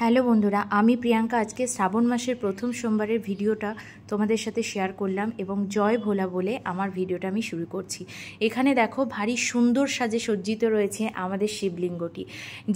Hello বন্ধুরা, আমি প্রিয়াঙ্কা আজকে শ্রাবণ মাসের প্রথম সোমবারের ভিডিওটা তোমাদের সাথে শেয়ার করলাম এবং জয় ভোলা বলে আমার ভিডিওটা আমি শুরু করছি। এখানে দেখো ভারী সুন্দর সাজে সজ্জিত রয়েছে আমাদের শিবলিঙ্গটি,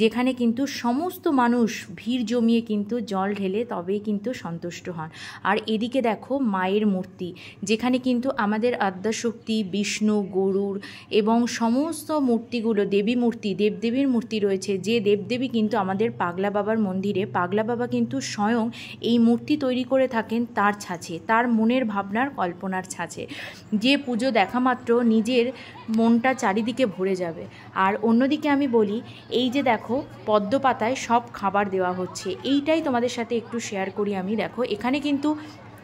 যেখানে কিন্তু সমস্ত মানুষ ভিড় জমিয়ে কিন্তু জল ঢেলে তবেই কিন্তু সন্তুষ্ট হন। আর এদিকে দেখো মায়ের মূর্তি, যেখানে কিন্তু আমাদের আদ্যাশক্তি, বিষ্ণু, গরুর এবং সমস্ত মূর্তিগুলো, দেবী মূর্তি, দেবদেবীর মূর্তি রয়েছে। যে দেবদেবী কিন্তু আমাদের পাগলা বাবার মন্দিরে, পাগলা বাবা কিন্তু স্বয়ং এই মূর্তি তৈরি করে থাকেন তার ছাঁচে, তার মনের ভাবনার কল্পনার ছাঁচে। যে পুজো দেখা মাত্র নিজের মনটা চারিদিকে ভরে যাবে। আর অন্যদিকে আমি বলি, এই যে দেখো পদ্ম পাতায় সব খাবার দেওয়া হচ্ছে, এইটাই তোমাদের সাথে একটু শেয়ার করি আমি। দেখো এখানে কিন্তু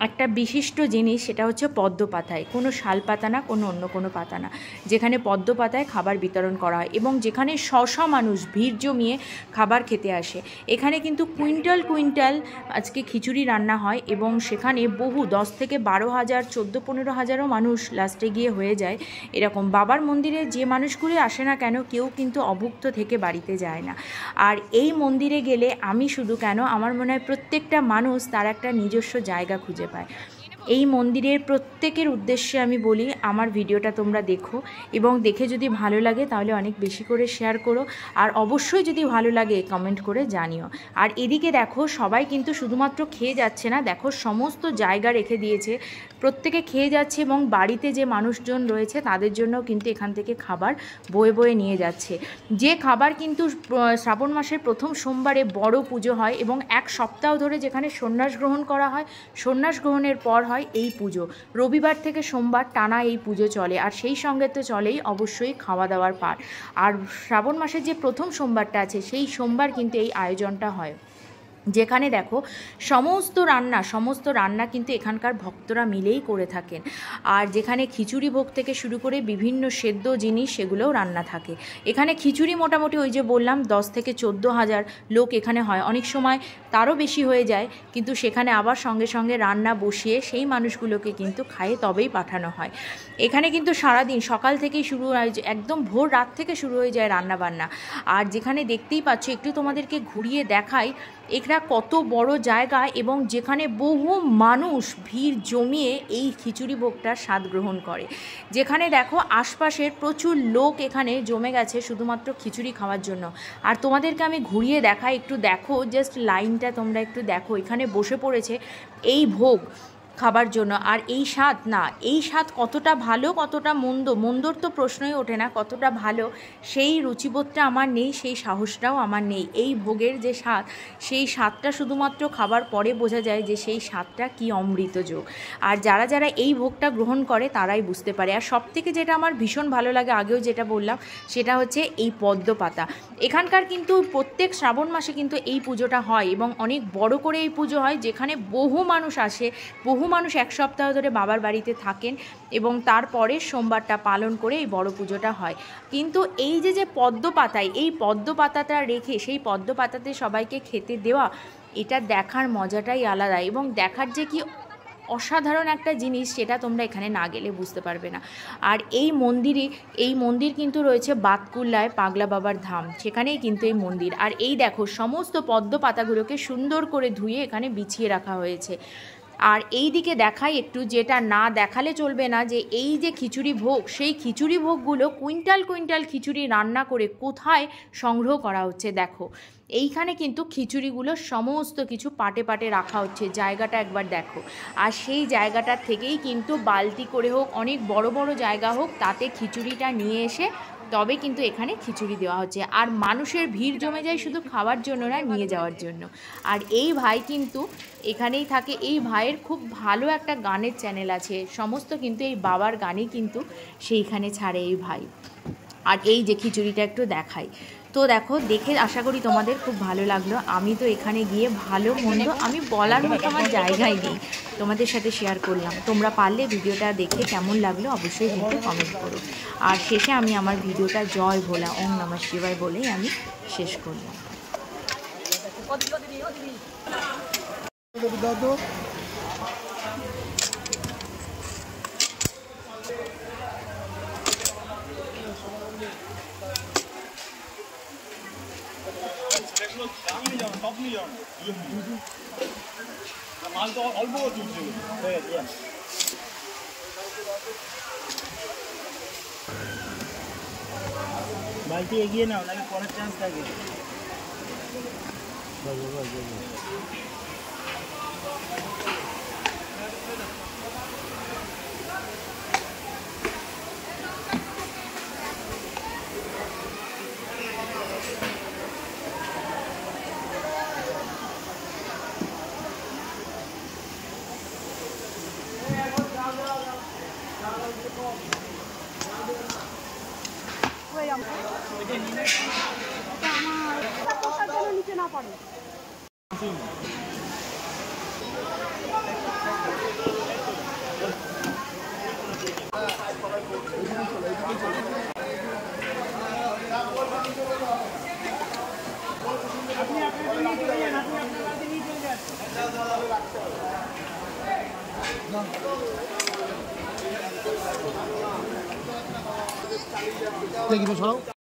একটা বিশিষ্ট জিনিস, সেটা হচ্ছে পদ্ম পাতায়, কোনো শাল পাতা না, কোনো অন্য কোনো পাতা না, যেখানে পদ্ম পাতায় খাবার বিতরণ করা হয় এবং যেখানে শশা মানুষ ভিড় জমিয়ে খাবার খেতে আসে। এখানে কিন্তু কুইন্টাল কুইন্টাল আজকে খিচুড়ি রান্না হয় এবং সেখানে বহু 10 থেকে 12,000, 14-15,000ও মানুষ লাস্টে গিয়ে হয়ে যায়। এরকম বাবার মন্দিরে যে মানুষগুলি আসে না কেন, কেউ কিন্তু অভুক্ত থেকে বাড়িতে যায় না। আর এই মন্দিরে গেলে আমি শুধু কেন, আমার মনে হয় প্রত্যেকটা মানুষ তার একটা নিজস্ব জায়গা খুঁজে পায়। এই মন্দিরের প্রত্যেকের উদ্দেশ্যে আমি বলি, আমার ভিডিওটা তোমরা দেখো এবং দেখে যদি ভালো লাগে তাহলে অনেক বেশি করে শেয়ার করো, আর অবশ্যই যদি ভালো লাগে কমেন্ট করে জানিও। আর এদিকে দেখো সবাই কিন্তু শুধুমাত্র খেয়ে যাচ্ছে না, দেখো সমস্ত জায়গা রেখে দিয়েছে, প্রত্যেকে খেয়ে যাচ্ছে এবং বাড়িতে যে মানুষজন রয়েছে তাদের জন্য কিন্তু এখান থেকে খাবার বয়ে বয়ে নিয়ে যাচ্ছে। যে খাবার কিন্তু শ্রাবণ মাসের প্রথম সোমবারে বড় পুজো হয় এবং এক সপ্তাহ ধরে যেখানে সন্ন্যাস গ্রহণ করা হয়, সন্ন্যাস গ্রহণের পর হয় এই পুজো। রবিবার থেকে সোমবার টানা এই পুজো চলে, আর সেই সঙ্গে তো চলেই অবশ্যই খাওয়া দাওয়ার পার। আর শ্রাবণ মাসের যে প্রথম সোমবারটা আছে, সেই সোমবার কিন্তু এই আয়োজনটা হয়, যেখানে দেখো সমস্ত রান্না কিন্তু এখানকার ভক্তরা মিলেই করে থাকেন। আর যেখানে খিচুড়ি ভোগ থেকে শুরু করে বিভিন্ন সেদ্ধ জিনিস, সেগুলোও রান্না থাকে। এখানে খিচুড়ি মোটামুটি ওই যে বললাম 10 থেকে 14,000 লোক এখানে হয়, অনেক সময় তারও বেশি হয়ে যায়, কিন্তু সেখানে আবার সঙ্গে সঙ্গে রান্না বসিয়ে সেই মানুষগুলোকে কিন্তু খাইয়ে তবেই পাঠানো হয়। এখানে কিন্তু সারাদিন সকাল থেকেই শুরু হয়, একদম ভোর রাত থেকে শুরু হয়ে যায় রান্না বান্না। আর যেখানে দেখতেই পাচ্ছ, একটু তোমাদেরকে ঘুরিয়ে দেখাই, এটা কত বড় জায়গা এবং যেখানে বহু মানুষ ভিড় জমিয়ে এই খিচুড়ি ভোগটার স্বাদ গ্রহণ করে। যেখানে দেখো আশপাশের প্রচুর লোক এখানে জমে গেছে শুধুমাত্র খিচুড়ি খাওয়ার জন্য। আর তোমাদেরকে আমি ঘুরিয়ে দেখাই, একটু দেখো, জাস্ট লাইনটা তোমরা একটু দেখো, এখানে বসে পড়েছে এই ভোগ খাবার জন্য। আর এই স্বাদ, না এই স্বাদ কতটা ভালো কতটা মন্দর তো প্রশ্নই ওঠে না, কতটা ভালো সেই রুচিবোধটা আমার নেই, সেই সাহসটাও আমার নেই। এই ভোগের যে স্বাদ, সেই স্বাদটা শুধুমাত্র খাবার পরে বোঝা যায় যে সেই স্বাদটা কি অমৃতযোগ। আর যারা যারা এই ভোগটা গ্রহণ করে তারাই বুঝতে পারে। আর সবথেকে যেটা আমার ভীষণ ভালো লাগে, আগেও যেটা বললাম, সেটা হচ্ছে এই পদ্ম পাতা। এখানকার কিন্তু প্রত্যেক শ্রাবণ মাসে কিন্তু এই পুজোটা হয় এবং অনেক বড় করে এই পুজো হয়, যেখানে বহু মানুষ আসে, বহু মানুষ এক সপ্তাহ ধরে বাবার বাড়িতে থাকেন এবং তারপরে সোমবারটা পালন করে এই বড় পুজোটা হয়। কিন্তু এই যে পদ্ম পাতায়, এই পদ্ম পাতাটা রেখে সেই পদ্ম পাতাতে সবাইকে খেতে দেওয়া, এটা দেখার মজাটাই আলাদা এবং দেখার যে কি অসাধারণ একটা জিনিস, সেটা তোমরা এখানে না গেলে বুঝতে পারবে না। আর এই মন্দির কিন্তু রয়েছে বাতকুল্লায়, পাগলা বাবার ধাম, সেখানেই কিন্তু এই মন্দির। আর এই দেখো সমস্ত পদ্ম পাতাগুলোকে সুন্দর করে ধুয়ে এখানে বিছিয়ে রাখা হয়েছে। আর এই দিকে দেখাই একটু, যেটা না দেখালে চলবে না, যে এই যে খিচুড়ি ভোগ, সেই খিচুড়ি ভোগগুলো কুইন্টাল কুইন্টাল খিচুড়ি রান্না করে কোথায় সংগ্রহ করা হচ্ছে দেখো। এইখানে কিন্তু খিচুড়িগুলো সমস্ত কিছু পাটে পাটে রাখা হচ্ছে, জায়গাটা একবার দেখো। আর সেই জায়গাটার থেকেই কিন্তু বালতি করে হোক, অনেক বড় বড় জায়গা হোক, তাতে খিচুড়িটা নিয়ে এসে তবে কিন্তু এখানে খিচুড়ি দেওয়া হচ্ছে। আর মানুষের ভিড় জমে যায় শুধু খাওয়ার জন্য না, নিয়ে যাওয়ার জন্য। আর এই ভাই কিন্তু এখানেই থাকে। এই ভাইয়ের খুব ভালো একটা গানের চ্যানেল আছে, সমস্ত কিন্তু এই বাবার গানই কিন্তু সেইখানে ছাড়ে এই ভাই। আর এই যে খিচুড়িটা একটু দেখাই, তো দেখো, দেখে আশা করি তোমাদের খুব ভালো লাগলো। আমি তো এখানে গিয়ে ভালো মন্দ আমি বলার মতো আমার জায়গায় নেই, তোমাদের সাথে শেয়ার করলাম। তোমরা পারলে ভিডিওটা দেখে কেমন লাগলো অবশ্যই কিন্তু কমেন্ট করো। আর শেষে আমি আমার ভিডিওটা জয় ভোলা, ওম নমঃ শিবায় বলেই আমি শেষ করলাম। সব নিয়ে যাও না মাল তো অল্প চলছে হয়ে গেছে বালতি এগিয়ে নাও নাহলে পরের চান্স থাকে নিচে না পারে দেখি তো সরাও